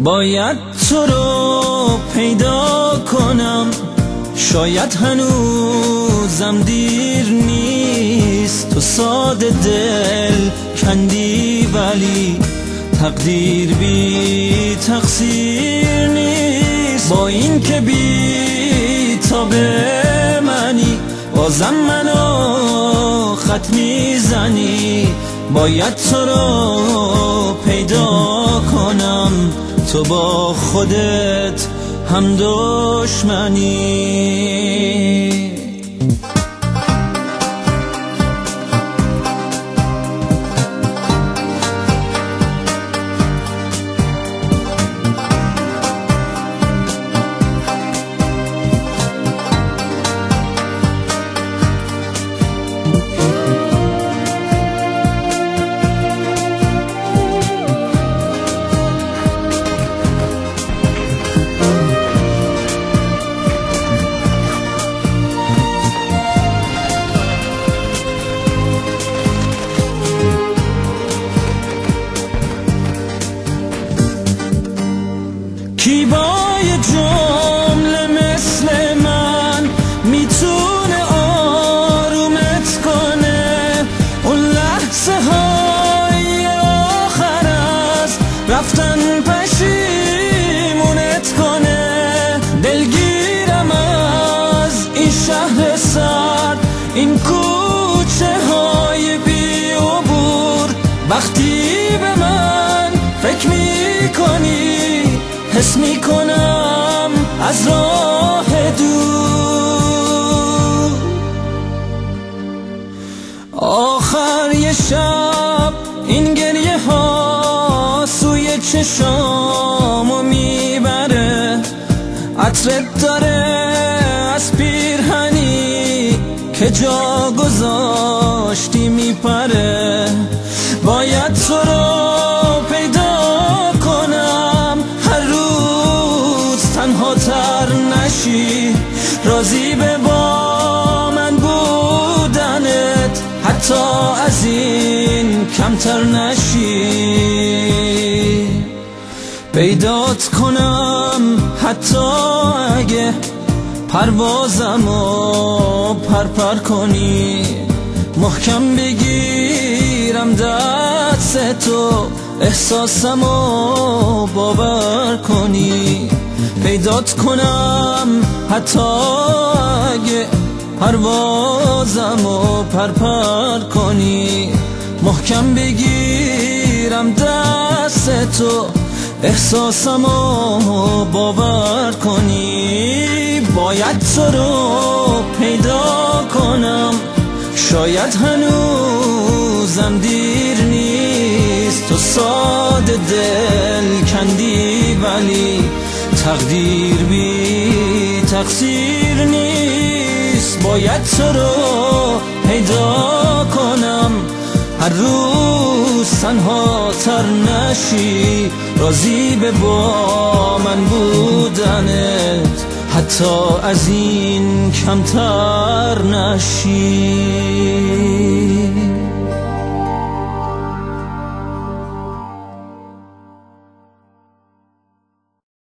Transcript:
باید تو رو پیدا کنم، شاید هنوزم دیر نیست. تو ساده دل کندی ولی تقدیر بی تقصیر نیست. با این که بی تا به منی بازم منو خط میزنی. باید تو رو پیدا کنم، تو با خودت هم دشمنی. کی با یه جمله مثل من میتونه آرومت کنه؟ اون لحظه های آخر از رفتن پشیمونت کنه. دلگیرم از این شهر سرد، این کوچه های بی عبور. وقتی به من فکر میکنی حس میکنم از راه دور. آخر یه شب این گریه ها سوی چشامو میبره. عطرت داره از پیرهنی که جا گذاشتی میپره. باید تو رو پیدا کنم، هر روز تنها تر نشی. راضی به با من بودنت، حتی از این کمتر نشی. پیدات کنم حتی اگه پروازمو پرپر کنی. محکم بگیرم دست تو، احساسمو باور کنی. پیدات کنم حتی اگه پروازمو پرپر کنی. محکم بگیرم دست تو، احساسمو باور کنی. باید تو رو پیدا کنم، شاید هنوزم دیر نیست. تو ساده دل کندی ولی تقدیر بی تقصیر نیست. باید تو رو پیدا کنم، هر روز تنها تر نشی. راضی به با من بودنت، حتی از این کمتر نشی.